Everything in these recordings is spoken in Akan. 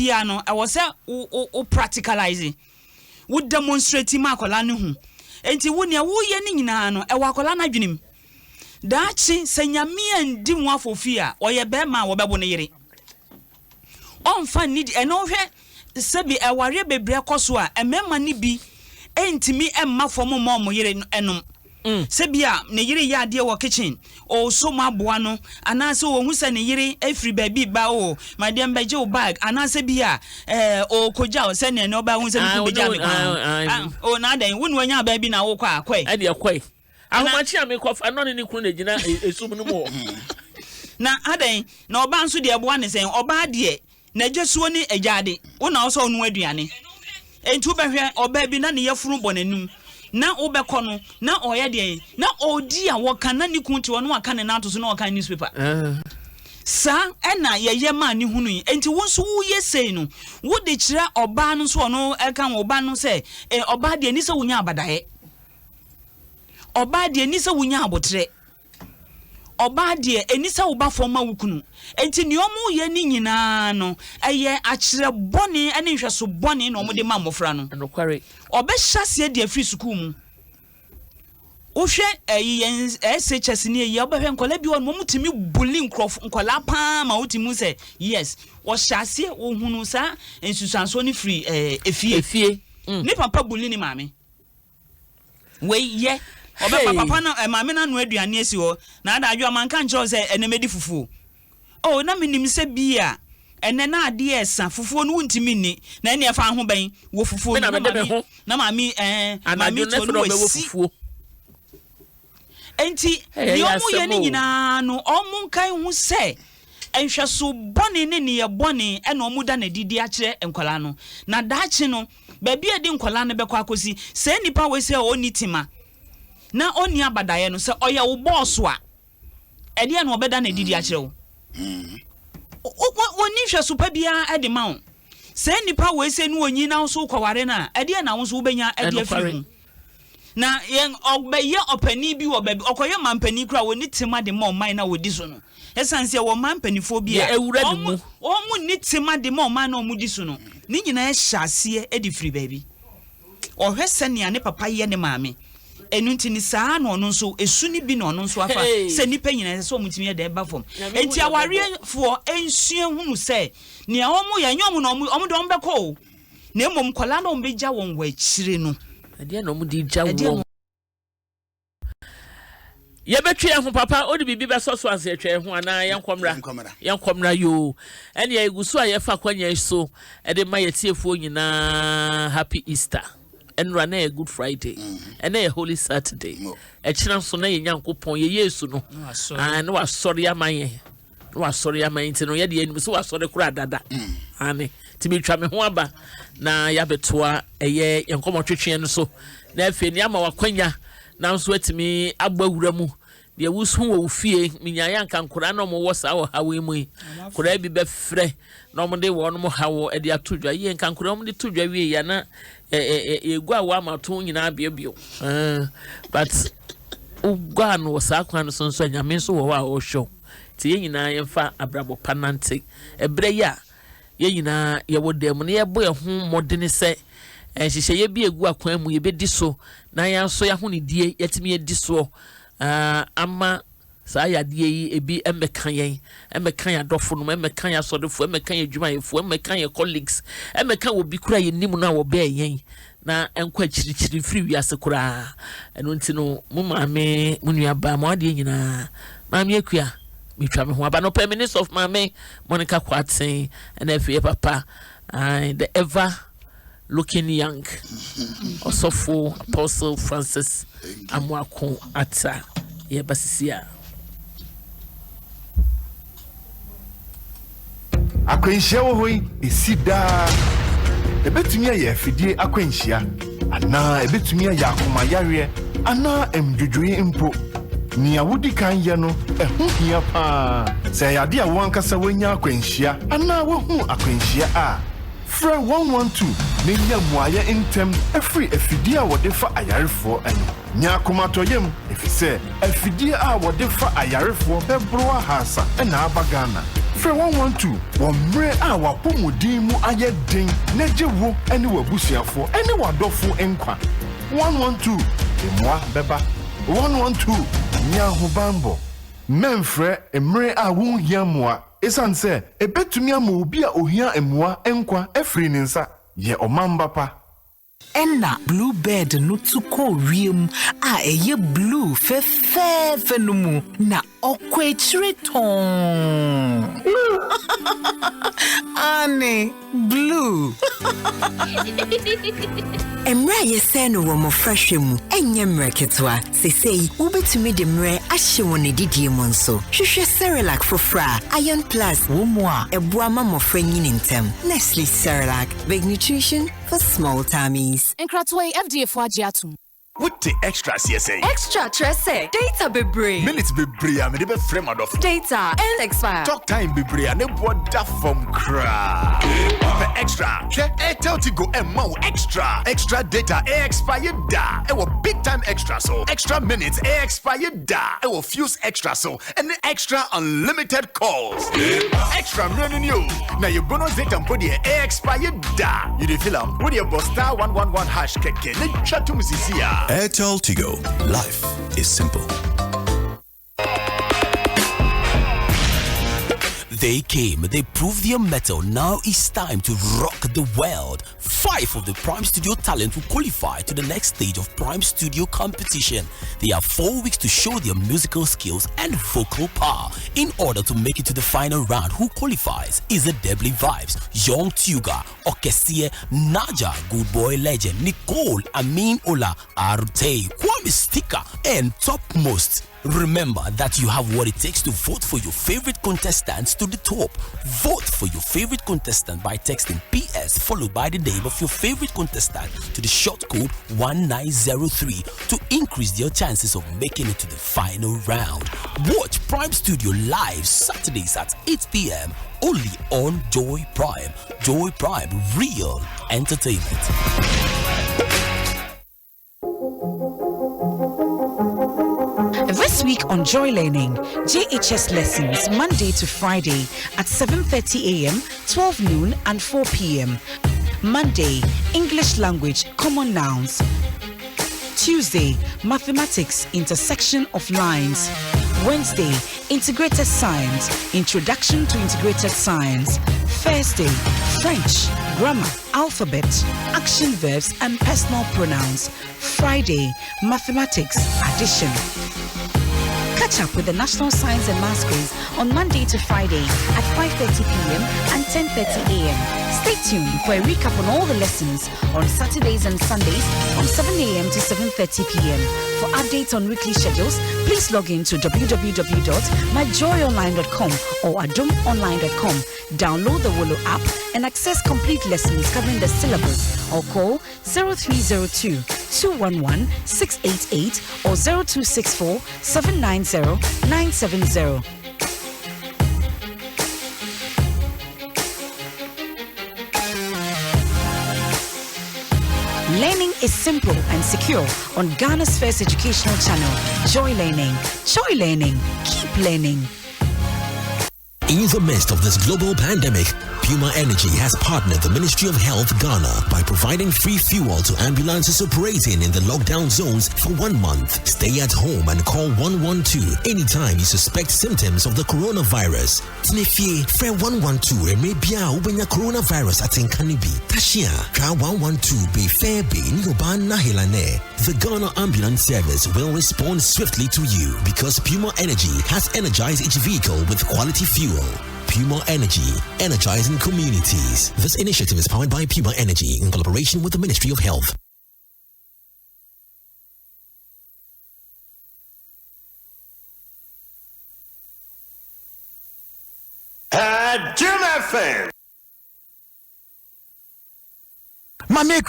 piano I was o practicalize wo demonstrate ma akola ne hu enti wo ne wo ye ne nyina no e wa akola na dwenem daachi senyame andi mu afofi a oye be ma wo bebo ne yire onfa need eno hwe sebi eware bebre koso a emema ne bi entimi emma fom mo yire enom sebia ne yire ya ade wo kitchen o so ma boa no anase wo hu se ne yire afri baby ba o my dem beje o bag anase bia o koja o se ne no ba hu se bi beja me o na den wonu anya ba bi na wo kwa akwai e de akwai ahomachi ame kofa no ne kunu na gina esum no mo na aden na oba nso de boa ne sen oba de na jesuo ni ejade wo na so onu aduane entu behwe oba bi na ne yefuru bonanum na obekono na oye de na odi a woka na ni kunti wono aka ne na to so na oka newspaper sa ena yeye ma ni hunu enti wo so wo yesei no wo de kira oba no so no eka oba no se oba de ni se wonya abadaye oba de ni se wonya abotre oba de eni se wo ba foma wukunu enti ni omu ye ni nyina no eye akire bone ene hweso bone na omu de ma mofra no nokware obehase de afri school mu ohwe yen SHS ni ye obehwe nkola bi won mo timi bully nkola pa ma utimu se yes wo hyase wo hunu sa ensusanso ni free efie ni papa bully ni maame we ye obe papa na maame na no aduane esi ho na adadwo amanka nkyerɛ se enemedi fufu oh na minim se bia ene na ade esa fufu no wuntimi ni na ene fa ho ban wo fufu na maame maame to no fufu enti ni omu ye ni nyina no omu nkan hu se enhweso bone ne ne ye bone ena omu da na didi a kire enkwala no na daachi no ba bia di nkwala no bekọ akosi se nipa we se oni tima na oni abadaye no se oya wo boss a ede na obeda na didi a kire wo oni hweso pa bia ede ma wo se nipa we se no onyi na so kwaware na ede na wo so ubenya ede afiri mu na yen obeye opani bi wo baby okoye mampani kra woni tima de ma man na wodi so no esanse wo mampanifo bi a omu ni tima de ma man na omudi so no ni nyina e hyase e di free baby ohwese ne ne papa ye ne maame enu ntini saa no no nso esu ni bi no no nso afa se nipa nyina se omutimi ye de ba fom enti aware fo ensue hunu se ne omu ye nyom no omu do mbekọ na emom kwala na ombeja won wa chire no ade na omudi ja wo ye betwe ho papa odi bibi be so ase atwa ho ana yankomra yo ene ya egusu a ye fa kwanya so ede ma ye tiefo nyina happy Easter enra na good Friday ene holy Saturday e kira so na ye nyankopon ye Yesu no na wasori amaye ntino ye de enim so wasori kura dada ane tibi twa me ho aba na ya betoa eye yankomotwetwe no so na afi ni ama wakwanya na nso atimi agbawura mu de wusu wo fie minyaya nka nkura na mo wosa wo hawe mu kura bi be frɛ na mo de wo no mo hawo e de atodwa ye nka nkura mo de todwa wie ya na egu a wa mato nyina biobio but ugwa no wosa kwa no so nyame so wo wa o show ti ye nyina ye fa abrabo panante ebre ya ye nyina ye wo dem ne ye bo ye ho modene se hihye ye bi egu akwan mu ye bedi so na ya so ya ho ne die yetimi ye di so ama sa ya die yi ebi emekan ya dofo no emekan ya sodefo emekan ya dwumayefo emekan ya colleagues emekan obi kura ye nimu na wo be yen na enkwa chirichiri free wiase kura eno ntino mu maame mu nua ba mo ade nyina Maame Akua mitwa me ho aba no minister of Maame Monica Kwaten and FA papa the ever looking young Osofo Apostle Francis Amwako ata ye basisia akwenhia wo hoi esida ebetumi aye afidie akwenhia ana ebetumi aye akoma yare ana emdwodwoe mpo ni awudi kan ye no ehu hia pa se yade a wankasa wanya akwenhia ana wahu akwenhia a Fra 112 nenya muaye intem every afidie a wode fa ayarefo eno nya komatoyem efise afidie a wode fa ayarefo bebro hasa na abagana Frɛ 112 wɔ mmerɛ a wapɔmuden mu ayɛ den na gye wo ne w'abusuafoɔ ne w'adɔfo nkwa. 112 mmoa bɛba. 112 nya ahobanbɔ. Memfrɛ mmerɛ a wonhia mmoa ɛsiane sɛ ɛbɛtumi ama obi a ohia mmoa nkwa afiri ne nsa yɛ ɔmamba pa. Enna bluebird no to ko wiem a eye blue fe no mu na okwechire ton. Ane blue. Emra yese no wo mo frahwe mu enye mreketwa sesei wobetumi de mre ahye won didie mu nso hwehwe Cerelac fofra Iron Plus wo mu a eboa ma mofra nyini ntem. Nestle Cerelac, big nutrition for small tummies. Enkratwe FDA for agiatum. What the extra CSA? Extra Tresse. Data bebre. Minutes bebre. I'm never frame out of data and expire. Talk time bebre. I never bought that from cra. Extra. Check Airtel to go and more extra. Extra data. Expired da. It was big time extra so. Extra minutes. Expired da. It was fuse extra so. And the extra unlimited calls. Extra running you. Now your bonus data and put the expired da. You the film with your boss star 111 hash keke. Let chat to Mrs. Airtel Tigo. Life is simple. They came, they proved their mettle. Now it's time to rock the world. 5 of the Prime Studio talent will qualify to the next stage of Prime Studio competition. They have 4 weeks to show their musical skills and vocal power. In order to make it to the final round, who qualifies is the Debly Vibes, Young Tuga, Okesie, Naja, Good Boy Legend, Nicole, Amin Ola, Arte, Kwame Sticker, and topmost. Remember that you have what it takes to vote for your favorite contestants to the top. Vote for your favorite contestant by texting PS followed by the name of your favorite contestant to the short code 1903 to increase your chances of making it to the final round. Watch Prime Studio live Saturdays at 8 p.m. only on Joy Prime. Joy Prime, real entertainment. This week on Joy Learning, JHS lessons Monday to Friday at 7:30 a.m., 12 noon and 4 p.m. Monday, English language, common nouns. Tuesday, mathematics, intersection of lines. Wednesday, integrated science, introduction to integrated science. Thursday, French, grammar, alphabet, action verbs and personal pronouns. Friday, mathematics, addition. Catch up with the National Science and Maths quiz on Monday to Friday at 5:30 p.m. and 10:30 a.m. Stay tuned for a recap on all the lessons on Saturdays and Sundays from 7 a.m. to 7:30 p.m. For updates on weekly schedules, please log in to www.myjoyonline.com or adomonline.com. Download the Wolo app and access complete lessons covering the syllabus or call 0302 211 688 or 0264 790 970. Learning is simple and secure on Ghana's first educational channel, Joy Learning. Joy Learning. Keep learning. In the midst of this global pandemic, Puma Energy has partnered the Ministry of Health Ghana by providing free fuel to ambulances operating in the lockdown zones for 1 month. Stay at home and call 112 anytime you suspect symptoms of the coronavirus. Tinefie, Fre 112 may be a ubenya coronavirus at Inkanibi. Tashia, Ka 112 be fair be Nyoban Nahilane. The Ghana Ambulance Service will respond swiftly to you because Puma Energy has energized each vehicle with quality fuel. Puma Energy, energizing communities. This initiative is powered by Puma Energy in collaboration with the Ministry of Health. Adom FM. Maame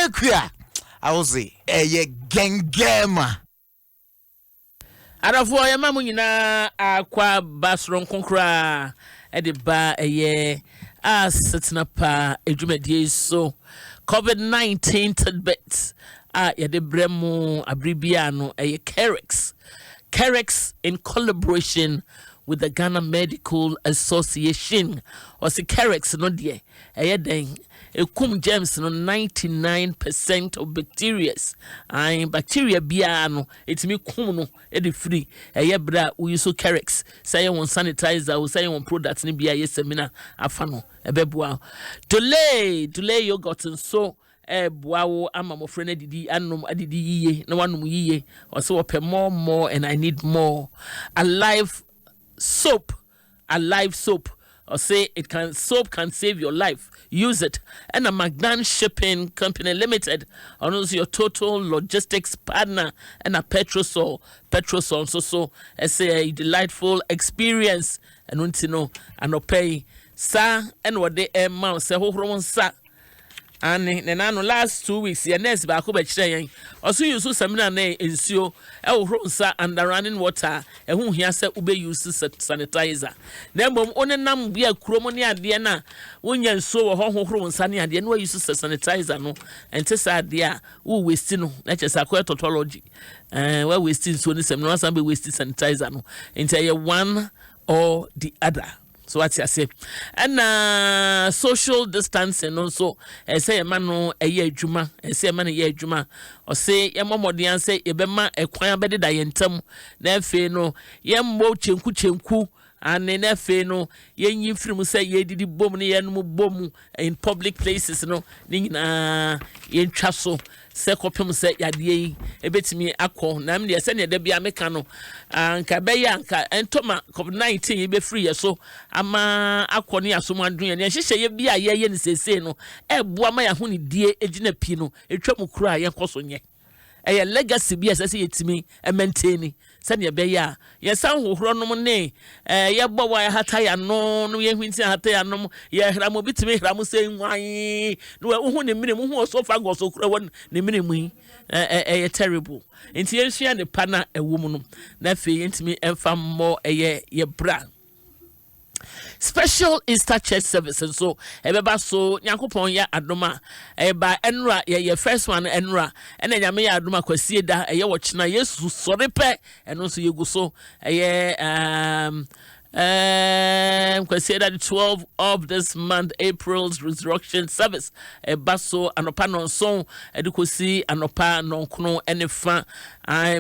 Akua. I will say, gengema. Arafo ya mamu nyina akwa basron konkra ediba eye Asetenapa edwumadie so COVID-19 tidbits yede bremu abribia no eye Kerex in collaboration with the Ghana Medical Association. Or the Carex no dear. Kum germs no 99% of bacteria. Bacteria biano. It's me kum no edi free. Bra we use Carex. Say on sanitizer or say on products ni bia seminar afano. Ebebua. Delay you gotten so. Boawo ama mo friend didi anom adidi yiye na wanum yiye or so more and I need more. Alive soap or say soap can save your life. Use it. And a Magnan Shipping Company Limited, and also your total logistics partner, and a Petrosol so as a delightful experience. And want to know and pay sa and what they amount say who sa. And then last 2 weeks, your next back over chain. Also, you saw some ensure Ronsa and the running water, and whom he has said ube uses sanitizer. Then, on a number be a chromonia diana, when you saw a home sunny and the no uses sanitizer, no, and test idea who wasting, let us acquire tautology. Well, wasting so this and no some be wasted sanitizer, no, into one or the other. So what's you say? And social distancing also. I say a man no a year juma. I say a man a year juma. Or say a momodian say a bema a choir bedded I entum. Nefe no yam mo chenku. And in F no yen from say ye did bomb ni bomu in public places no nina yen chasso. Sekopim say yadie a bit me akko nam de send de bia mekano anka beya anka entoma COVID-19 ye be free so ama akko ne asoma dun ye hyehyɛ ye bia ye ne sese no e boa ma ya ho ne die egina pi no etwam kura ye koso nye e legacy bia sese yetimi e maintain sɛnea bɛyɛ yɛ san hohoro no ne yɛ bɔ wa hata ya no no yɛ hwinti hata ya no yɛ hra mo bitimi hra mo sɛ nwan no wo ne mene mo ho sofa go so kura won ne mene mu yɛ terrible nti yɛ hwia ne pa na ɛwo mu no na fe yɛntimi ɛmfa mmɔ yɛ bra. Special Easter church service and so ebeba so nyankopon ya adoma eba enra ye first one enra ena nyame ya adoma kwasie da ye wo chena yesu sorepe eno so yegu so kwasie da the 12th of this month April's resurrection service eba so anopa no so edukosi anopa no nkono enefa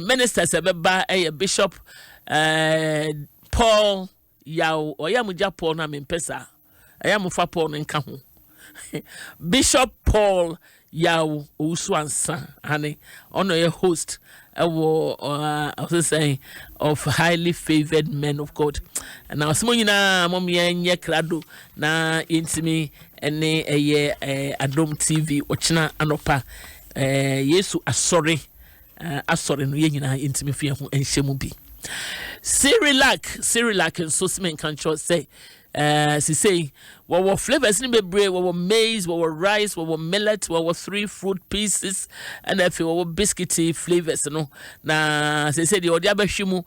ministers ebeba Bishop Paul Yao or Yamuja Paul na Mimpesa. I am fa Paul nka ho. Bishop Paul Yao Uswansa honey honor your host I was saying of highly favored men of God. And now some nyina mom ye krado na intimi ene Adom TV ochina anopa Yesu asori no ye nyina intimi fie ho enhyemu bi. Cyrillac and so men can say she say what flavors in bebre what maize what rice what millet what 3 fruit pieces and if what biscuity flavors no na they say the odiabahwimu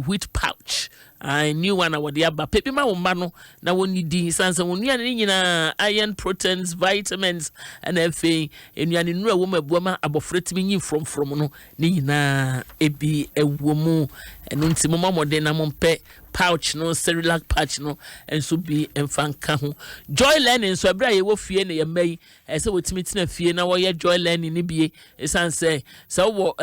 wheat pouch I knew one of the other pepe ma woman na woni di sansa woni ani nyina iron proteins vitamins and everything enuane nu awo mabuama abofretimi nyi from no ni nyina ebi ewomu enu ntimo mamode na mompe pouch no Cyrillac pouch no enso bi emfanka ho joy learning so abra ye wo fie na ye mai ese wotimi tina fie na wo ye joy learning ni bie esanse so wo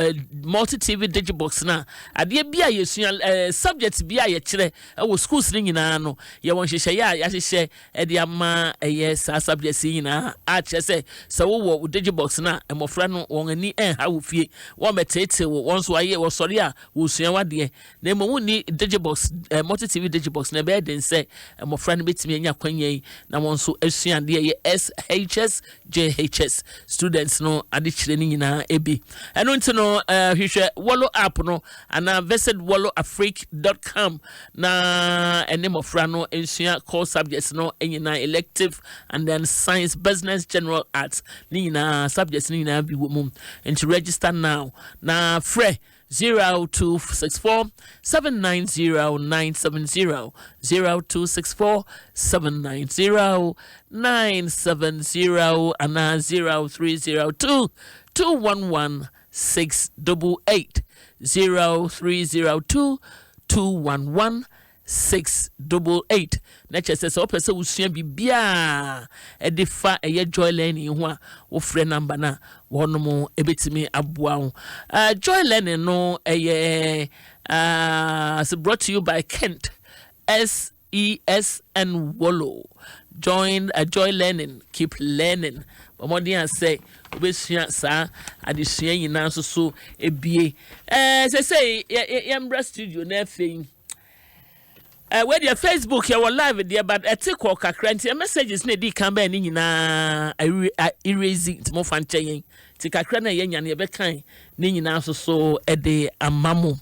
multi tv digibox na ade bia ye sua subject bia ye kire wo schools ni nyina no ye won hyehyɛ ya hyehyɛ de ama ye sa subject nyina a kire se so wo digibox na emofra no won ani ha wo fie wo metete wo won so aye wo sori a wo sua wade na emo ni digibox multi TV digibox na be den say mo friend betimi anya kwanya yi na won so asuande ye SHS JHS students no ade kire ni nyina ebi eno nti no hwehwe Wallow app no ana visit wallowafrique.com na ene mo friend no ensua core subjects no enyina elective and then science business general arts ni nyina subjects ni nyina bi wo mum and to register now na free 0264 790 970 0264 790 970 and 0302 211 688 0302 211 688. Nature says, "O person will soon be bia a defa a year joy learning one or friend number na one more a bit me abuang. Joy learning no a year brought to you by Kent SES and Wallow. Join a joy learning, keep learning. Omodi say we sa adesua nyina so ebie say yembra studio na afei where your Facebook you were live there but etiko kakra nti messages na di kan ba ni nyina erasing mo fan chen ti kakra na yenya na ye be kan ni nyina so e de amamo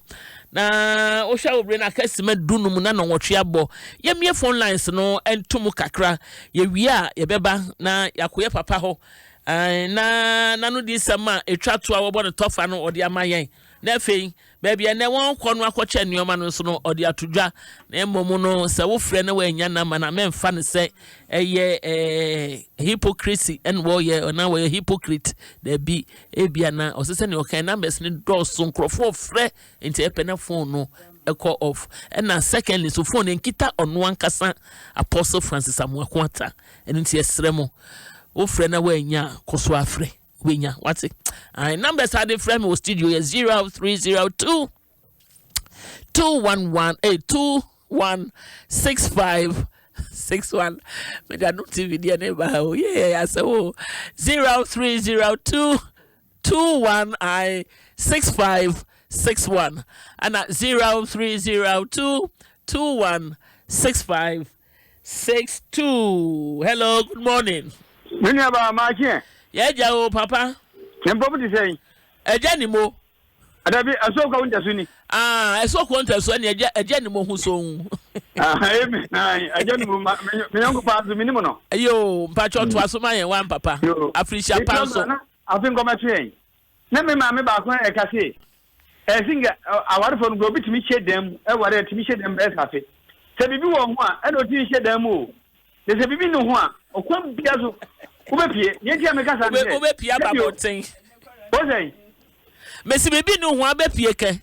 na o sha obre na kasima dunum na no nwotwe abo ye mie phone lines no entum kakra ye wi a ye beba na yakoye papa ho na no di sama etwa to a wo no tofa no ode amayen na afei baby na won kono akwache nioma no so no ode atodwa na emom no se wo frɛ na wanya na ma na memfa ne se eye hypocrisy and wo ye na wo hypocrite da bi ebia na osese ne okan numbers ne dɔso nkrofo frɛ nti epena phone no echo off and na secondly so phone nkita ono ankasa Apostle Francis Amuakwata enti esremo wo frɛ na wanya koso afrɛ wenya what's it numbers are the frame was studio 0302 21182165661 but I don't TV the neighbor yeah so 0302 216561 and at 0302 216562. Hello, good morning. Yeah, Joe, Papa. I'm probably saying, a Janimo. Adabi, I saw Countessuni. I saw Countessuni, a Janimo who so. I don't know, my uncle passed the minimum. Yo, Patron was my one, Papa. I appreciate Pastor. I think I'm a train. Let me, Mamma Akua I think I want to go to me share them, I wanted to me share them best happy. Say, you want one, I don't see share them all. There's a baby no one, or come Piazzo. Ubepie, yeti amekasa nje. Ubepie aba boten. Bose. Mesi bebi no ho abepie ke.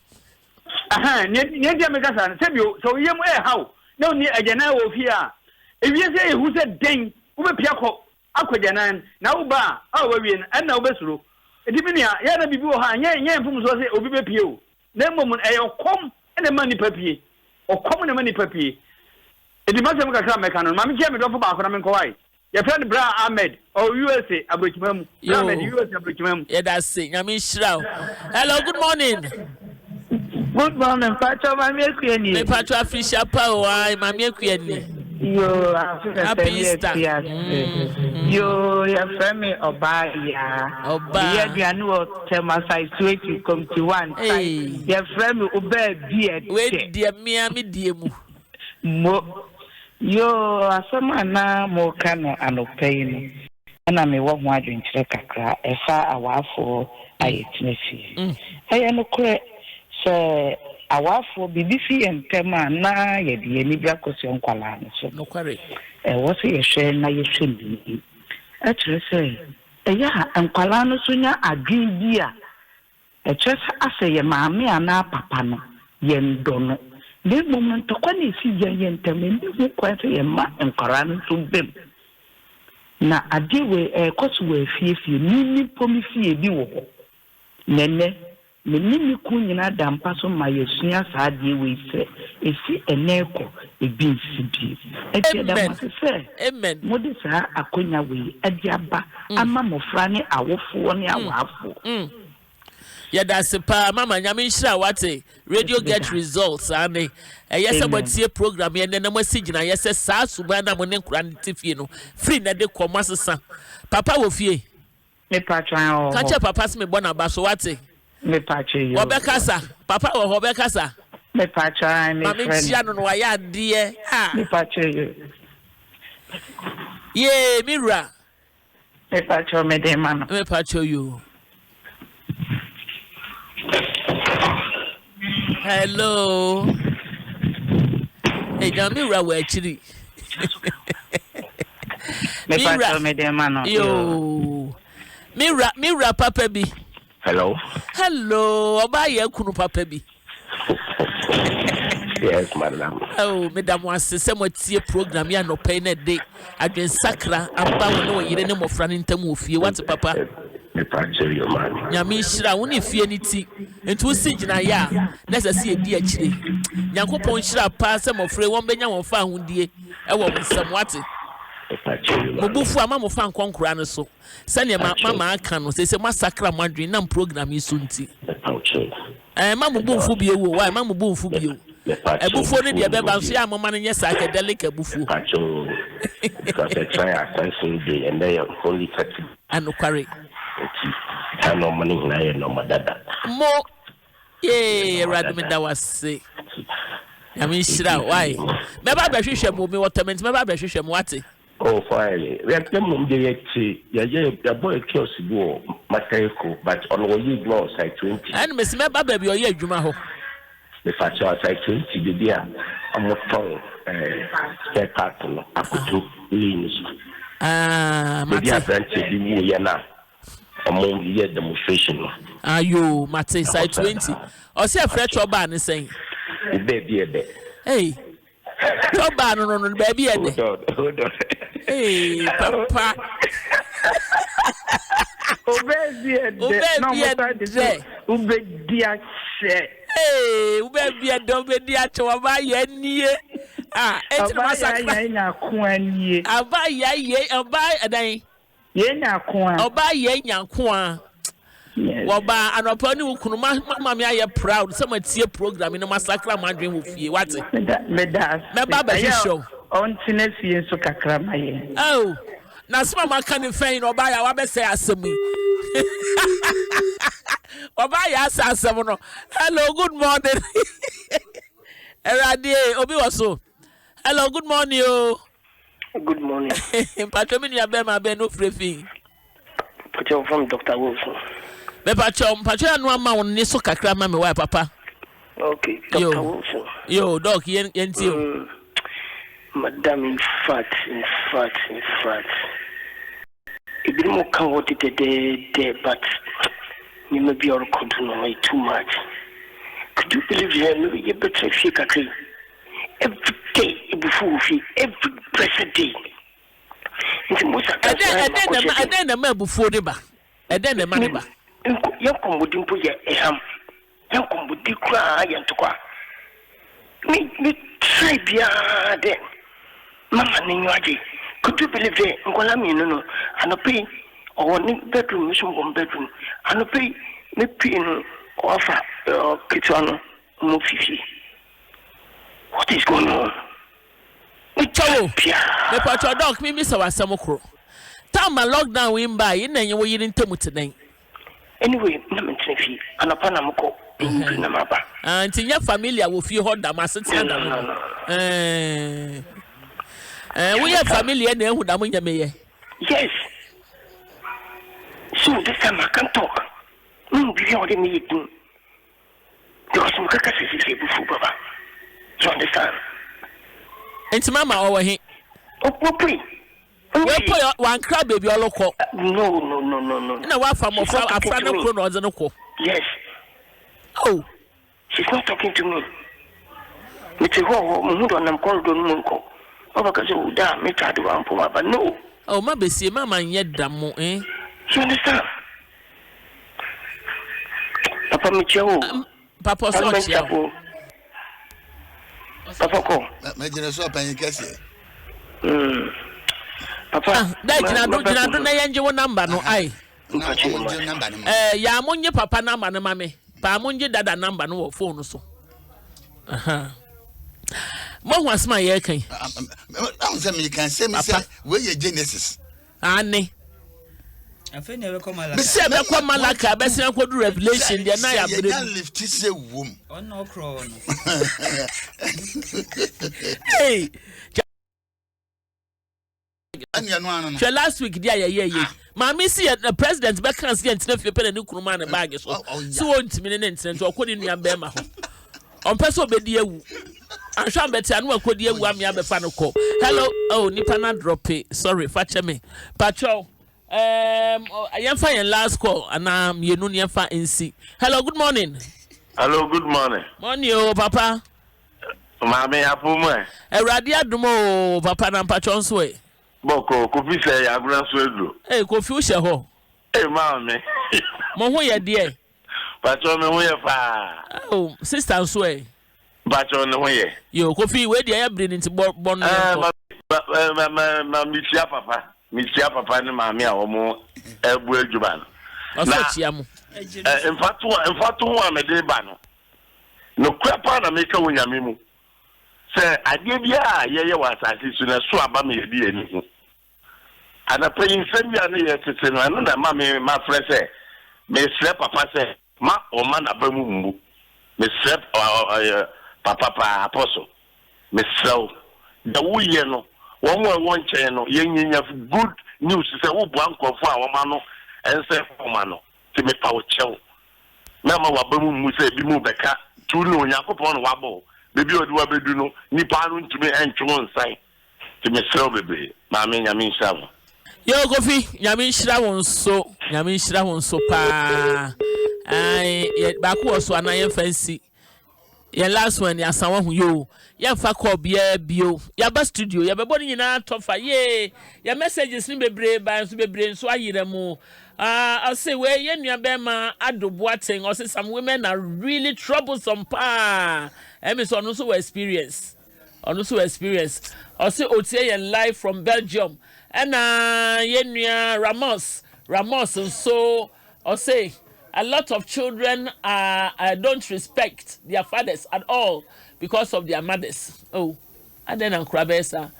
Aha, yeti amekasa sebio, so yem how. No ni agena wo fi a. Ewie se ehu se den, ubepie akogena na uba, a wawie na na ubesuro. Edibi ya na bibi wo ha, nye mfum so se obi bepie o. Na mmom eyokom na mani papie. Okom na mani papie. Edimase mukaka mekano, mami che me do fo ba akona me nkowai. Your friend Bra Ahmed or USA Abrochimam. Ahmed USA Abrochimam. Yeah, that's it. I'm in Shroud. Hello, good morning. Good morning, Pacho. Maame Akua ni. Me Pacho Afisha Power. Maame Akua ni. Yo, Happy Easter. Yo, your family Obaya. Yeah, the annual Temasai Sweet come to one. Your family Obey dear. Wait, dear me, dear mo. Yo, asama na mo kano anopai no. Ana me wo ho adwenkyere kakra efa awafo ayetnefi. Aya no kure se awafo bibi fi entema na ye de ni bia kosi onkwala no so. No kware. Wo se ye hwe na ye hwe ni. A kire se eya onkwala no so nya adwen bi a kire se ase ye maame ana papa no ye ndo no. The moment to when you see young men, you quite a man and Koran to them. Now, I deal with a cosway if you need pomify a duo. Nene, the Nini Kunina dam pass on my seniors had you with a sea and echo a bean city. Amen. Modisa, a conya way, a diaba, a mamma franny, a waffle on your waffle. Yeah, that's a pa mama nyamisha wate radio get results ane yes about see program and then message na yes sa suba na mo ne nkura ntifie no free na de komasa papa wo fie me patran ka che papa se me bona ba so wate me patran yo obekasa papa wo obekasa me patran me friend mama chia no wa ya de me patran yo ye mira me patran me de man me patran yo. Hello. Hey, Jamira, where actually? Mira, yo. Mira, Papa B. Hello. Hello. Obaye kunu Papa B. Yes, madam. Oh, Madam was somewhat see a program ya no pay net day. I been sacra and bound no year name of running to move you. What's papa? The picture your man. Yamishra, only fear anything. And to see Jina ya, let's see a dear chili. Yanko Ponchra pass some of free 1 billion of found dear. I want somewhat. Mubufu amamo fan konkurano so sani mama aka no say massacre madrin na program isunti mama bufu bi ewo why mama bufu bi ewo ebufu ne de beba so ya mama no nye psychedelic ebufu because I try attention day and they only 30 anokware no money na no madada mo radmenda wase yamishira why meba ba hwehwe mo me waterment meba ba hwehwe mo ate. Oh, fine. We are coming to boy kills go, Mateko, but on what you know, side 20. And Miss Meba, baby, or ye, Jumaho. The fact you are side 20, the dear, I'm not tongue, spare partner, I could do leans. Maybe I branch the now among the demonstration. Are you, Mate, side 20? Or say a fresh or ban is saying, baby, hey. Toba no baby hold on. Hey papa. Obedia se. Hey, obedia dobedia choba ye nie. Ah, enti masakra nya kwanie. Aba ye oba adan. Ye nya kwa. Oba ye nya kwa. Woba anopa ni wukunu mama me aye proud say matie program no massacre madwen wo fie wate meba ba show on tina fie so kakra maye oh na sima maka ni fen no ba ya wa be say asemi oba ya asem no hello good morning erade obi waso hello good morning oh good morning patrol me ya be ma be no frefi patrol from Dr. Wilson. Me pacho no ama won ni so kakra ma me wa papa. Okay, Dr. Wilson. Yo, doc yenti. Madam, in fact. It didn't more come what it did, but you may be all control too much. Could you believe you better if you can every day before every blessed day? It's most and then the man before the bar. And then the money bar. Yankum would impo ye eham. Yankum would decry yantukwa. Me try bia de. Mama ninwaji. Could you believe it? Nkolami no. Ano pay or bedroom mission 1 bedroom. Ano pay me pin offer kitano mo fifi. What is going on? Me chow. Me pacho dog me miss our samokro. Time my lockdown win by in and you were in today. Anyway, I'm in Tennessee, and a Panamco in Namaba. And you're familiar with you, hold them as we are familiar there with Amunya May. Yes. So this time I can talk. Beyond the meeting. Because some cacas is before Baba. You understand? It's Mamma over here. Oh, please. Well, put one crab baby all local. No. No, what from a friend of Chrono. Yes. Oh, she's not talking to me. It's a whole on them called Munko. Oh, because you damn me try to run for but no. Oh, my baby, Mamma, yet damn, eh? You understand? Papa Micho. Papa Sochi. Papa Ko. Imagine a swap and you can say. Papa, that you na yanji wo number no ai. Ya munye papa number no mame. Pa munye dada number no phone so. Mo wasma ye kan. I'm say me can say me say where your genesis. Ani. Afa ne be ko malaka. Be say be ko malaka be say ko do revelation there na ya bre. Ya lift say wom. On no crawl no. Hey. So last week dia ye. Maame see the president be kan see entina fie pele ne kuruma ne bag so. So won't me ne entina to akodi nua be ma ho. On person be di ewu. Anhwa beti anu akodi ewu am ya be fa no ko. Hello. Oh, nipa na drop it. Sorry, fache me. Pacho. I fa yen last call and yenu ne fa nsi. Hello, good morning. Hello, good morning. Morning, oh papa. Maame Afumu. Eradi Adom papa na mpatcho nso e. Boko Kofi say agura so edu. Kofi wo hye ho. Maame. Mo ho ye de. Patcho me ho ye fa. Oh, sister nso e. Patcho ne ho ye. Yo Kofi we de ya bring nti bon no. Ma misia papa. Misia papa ne maame a omo ebu adwuma no. Oso chia mo. Mfatu ho amede ba no. No kwapa na meka wonyame mu. Se ade bia ye wa asase su na so aba me di ani ho. Ana payin sembia ne ye tete no anu na ma frese me sre papa se ma o ma na ba mu mbu. Me sre papa apostle. Me sre da wuye no won won chen no ye nyinya good news se wo bu ankofo a wo ma no ense wo ma no ti me pa wo chew. Na ma wa ba mu mu se bi mu beka tu no yakopon no wabo bebi odi wa bedu no nipa no ntumi entwo nsan ti me sre bebe ma me nyame nshavo. Yo Kofi nyame nshira won so pa ai ba ko so anayen fancy ye last one ya sanwa hu yo ya fa ko bia bio ya ba studio ya be body nyina tofa ye ya messages ni bebre ba so bebre so ayire mu I say we ye nua be ma adoboaten or say some women are really troublesome pa emi so no so experience or say otie ye live from Belgium and ye nua Ramos and so or say a lot of children don't respect their fathers at all because of their mothers. Oh, and then Krabesa.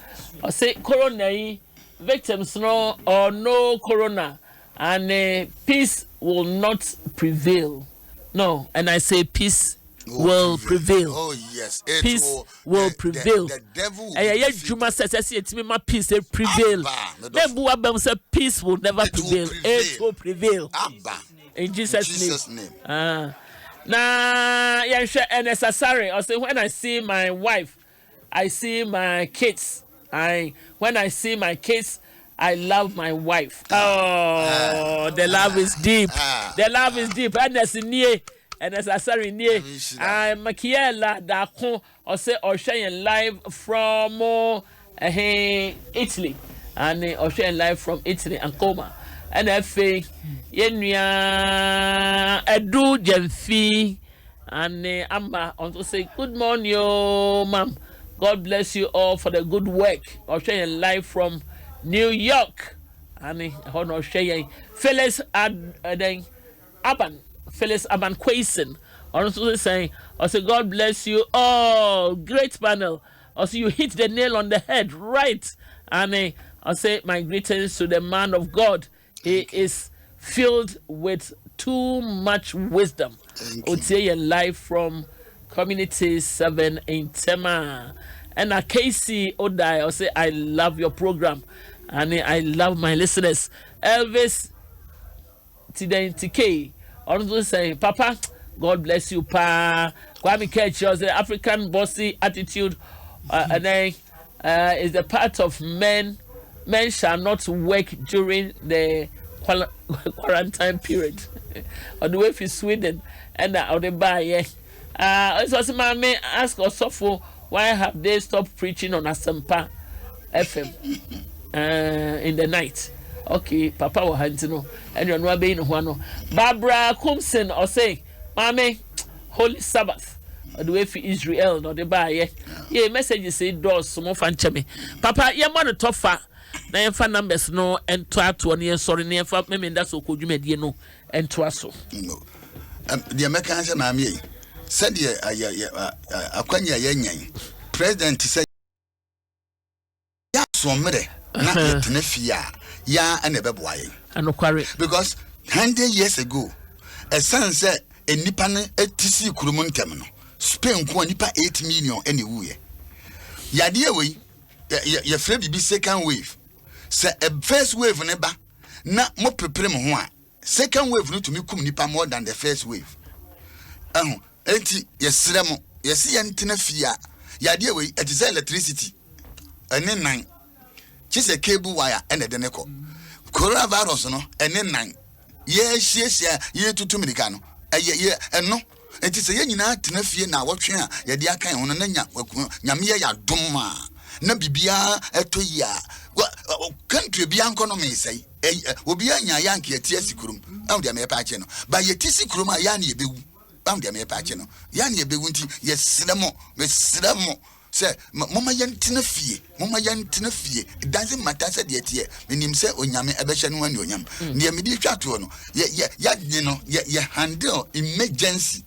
I say corona victims no or no corona and peace will not prevail. No, and I say peace will prevail. Oh yes, peace will prevail. The devil. Juma says it's me my peace will prevail. Then say peace will never prevail. It will prevail. In Jesus' name. Nah, yeah, necessary. I say when I see my wife, I see my kids. When I see my kids, I love my wife. Oh, the love is deep. The love is deep. And that's near. And necessary near. Makiela Dako or say Ocean live from Italy. And Ocean live from Italy and Coma. And I think Yenya Edu Jemfi and Amba also say good morning, yo, ma'am. God bless you all for the good work. I'll share you live from New York. And I'll share you Phyllis Aban Quason. Also saying, I say God bless you all. Great panel. Also you hit the nail on the head, right? And I say my greetings to the man of God. He is filled with too much wisdom. Otie live from Community 7 in Tema. And Casey Odai, I'll say I love your program. And I love my listeners. Elvis TK, also saying, Papa, God bless you, Pa. Kwame Ketch, the African bossy attitude. And then is the part of men. Men shall not work during the quarantine period. On the way to Sweden and on the bar, yeah. So Maame ask Osofo why have they stopped preaching on Asetenapa FM in the night? Okay, Papa will hand to know. And you're not being one. Barbara Kumsen or say, Maame, Holy Sabbath. On the way for Israel, not the bar, yeah. Yeah, messages say doors, some of me. Papa, you're more tougher. Na yɛmfa numbers no ento ato ne yɛsɔre ne yɛmfa memenda so kodwumadie no ento aso no the American say na me said ye akwanya yenyan president say ya somre na yetena fia ya na beboaye anokware because 100 years ago a sense enipa ne etisi kurum ntem no Spain ko nipa 8 million ene wuye yade we ye frɛ bibi second wave. Say a first wave neba na mo prepare mo ho a second wave no to me kum nipa more than the first wave. Enti yesrɛ mo yesi yentena fia yade we it is electricity ene nan chise cable wire ene de ne ko coronavirus no ene nan ye hiesia ye tutu mirika no ye eno enti se ye nyina tena fie na wotwe a ye de aka ho na nyame ya dom na bibia etoya country bia nkono me sei obi anya yanke atia sikurum am de me pa ache no ba ye ti sikurum a ya na ye bewu am de me pa ache no ya na ye bewu nti ye sremo me sremo se mama yantina fie it doesn't matter said yet here menim se onyame ebehye no ani onyam ne me di twato no ye handle emergency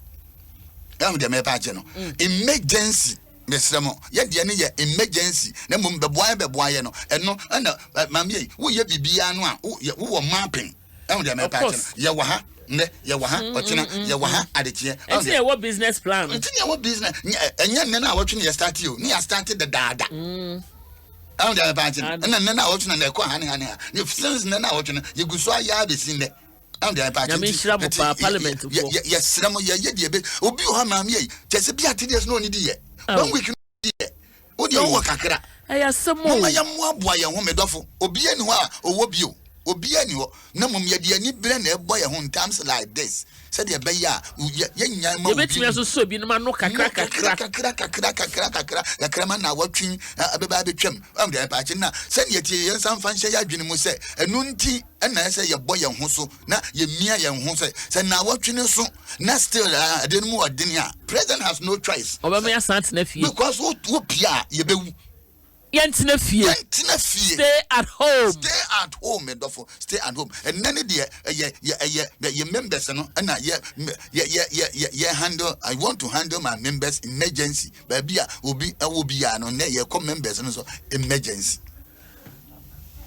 am de me pa ache no emergency mesremo ye de ne ye emergency na mum beboa ye no eno na mame wo ye bibia no a wo mapping am de me pa ache no ye wo ha ne ye wa ha ochina ye wa ha adeche enti ye what business plan enti ye what business enya ne na awotwe ne start you ne started the dada am da ba tin na ne na awotwe na ko ha ne ne since ne na awotwe ye guso aya besin ne am da ba tin ya me shira parliament for ye sramo ye de be obi o ha maame ye chese bi atide no ni di ye one week di ye o de wo kakra aya semo mama ya mo aboa ye ho medofo obi ani ho a owo bio obi ani ho na mum ye de ani bre na ebo ye ho times like this said ye be ya ye nya ma obi betimi so bi no ma no kakra ma na watwin abeba betwam am de pa na said ye tie ye san fan hye ya dwene mu se enu nti na se ye boye ho so na ye mia ye ho se na watwin so na still ade mu odene a president has no choice obama ya sant na fie because wo pia ye bewu Yentina fie. Stay at home. Stay at home. And none of the members no and handle. I want to handle my members emergency. Baby, will be no ne come members and so emergency.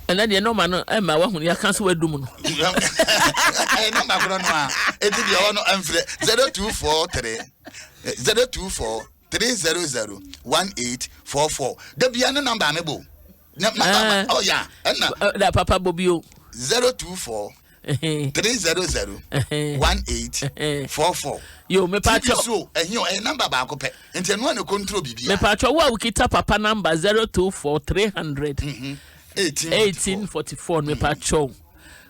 And then you know man, Emma, when you cancel a doom. I know my grandma. It is your honor and 0243 024 3001844. The piano number amebo. Oh yeah, that Papa Bobio 024 3001844. Yo me patcho so a number ba ko pe. Enti no na control bibia. Me patcho wa ukita papa number 024 300 1844 me patcho.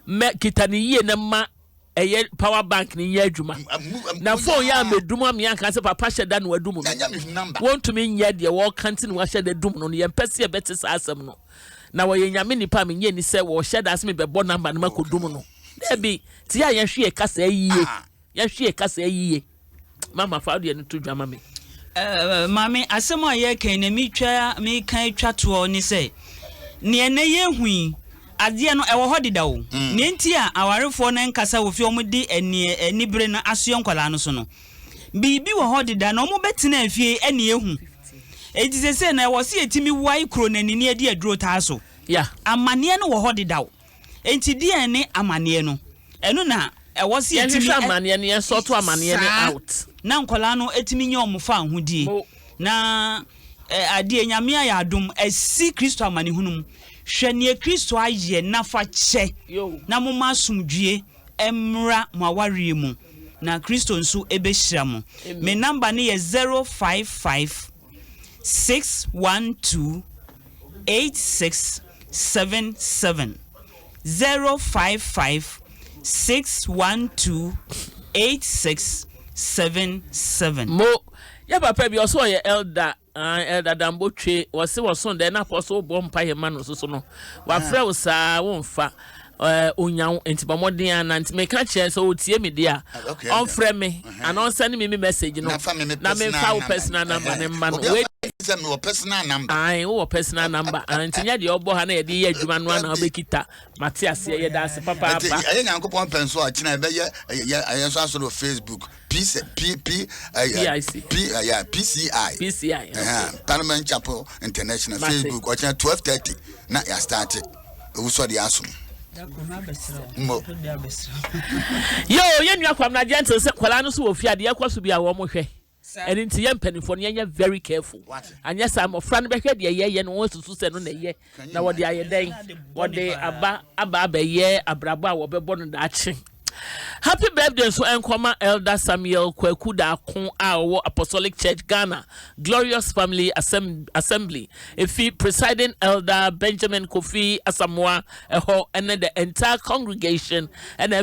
Me kitani ye na ma eye power bank ni ye adwuma na phone ya medum am yan kan se papa hyeda no adum no want to me nya de wo kantin wa hyeda dum no ye mpese beti sa asem no na wo ye nyame nipa me nye ni se wo hyeda asem be bo number no makodum no debi ti ya ye hwe kasa yiye ye hwe kasa yiye mama fa de no to dwama me mami asem a ye kan na mi kan twato ni se ne ene ye hui adie no ewo hodida wo ne nti a awarefo na nkasa wo fi omudi eni bere na aso nkwala no so no bibi wo hodida na omo betina afie eni ehu ejisese na ewo se etimi wai kro na ni edi aduro ta so ya amane no wo hodida wo enti die ne amane no eno na ewo se etimi amane ne enso amane ne out na nkwala no etimi nye omofa ahudie na adie nyame ya adom esi Kristo amane hunum hwenie Kristo aye nafa che na moma asumdue emra maware mu na Kristo nso ebehira mu me number ne ye 055 612 8677 055 612 8677 mo ya papa bi oso ye elder Dambo twe wose woson de na apostle bo mpa he man so no wa frɛ wo saa wo mfa onyawo ntibamodin ana ntimeka kye so otie me dia on frɛ me and on send me message no na me fa wo personal number ne man we send me personal number ai wo personal number antinya de obo ha na ye de ye adwuma no na obekita Matias ye da se papa papa aye nyankopon penso a kina be ye aye so aso no Facebook PCI Parliament Chapel International Facebook or 12:30 na ya start e wo so de aso yo yenua kwam na gentle se kwala no so wo fiade yakwaso bia wo mo hwe eni nti ye mpanifo no ye very careful anya sam ofra no behwe de ye no wosusu se no na ye na wo de aye den wo de aba ye abrabo a wo bebo no da ache Happy birthday so Enkoma Elder Samuel Kweku Dakon Awo Apostolic Church Ghana Glorious Family Assembly. If presiding elder Benjamin Kofi Asamoah and the entire congregation and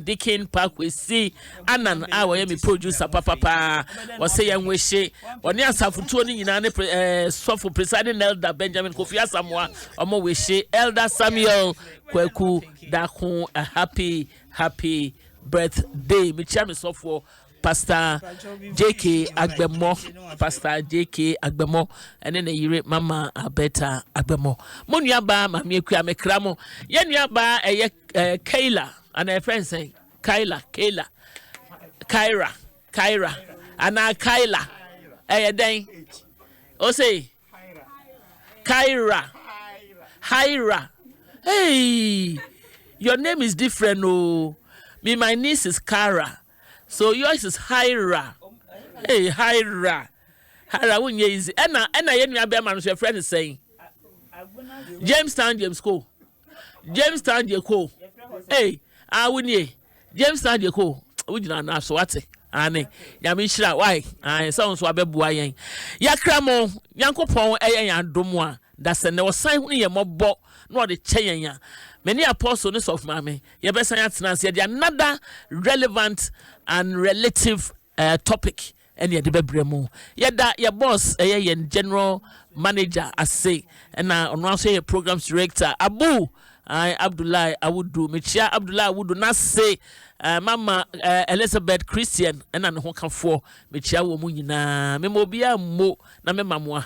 Deacon Parkway C Anan Awa producer Papa was saying we she when you have for presiding elder Benjamin Kofi Asamoah omo we she Elder Samuel Kweku Dakon a happy birthday. Michami so for Pastor JK Agbemo, Pastor JK Agbemo, and then the Mama Abeta Agbemo. Munyaba, Maame Akua Mekramo, Yenyaba, Kayla, and her friend saying Kyra, and Kyla, then, oh say Kyra, hey, your name is different, oh. My niece is Kara. So yours is Hyra. Hey, Hyra. Hyra, when you easy. And I your friend is saying Jamestown, James Co. Jamestown, you co. Hey, I wouldn't ye. Jamestown, you co. Would you not so what's it? Annie, Yamishra, why? I sound so a baby. Yakramo, Yanko Pong, and Domoa. That's a no sign when you're more bought, nor the Chayanya. Many apostles of Mame, your best answer, another relevant and relative topic, and your debremo. Yet that your boss, a general manager, I say, and on one say a programs director, Abu, Abdullah, I would do, Michia Abdullah would not say, Mama Elizabeth Christian, and I don't come for Michia Womuna, Memobia Mo, Namemamwa,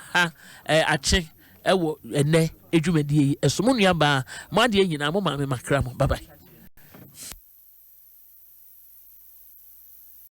Ache. Ewo ene edwumadi esomonu aba ma de nyina mo ma me makra mo bye bye.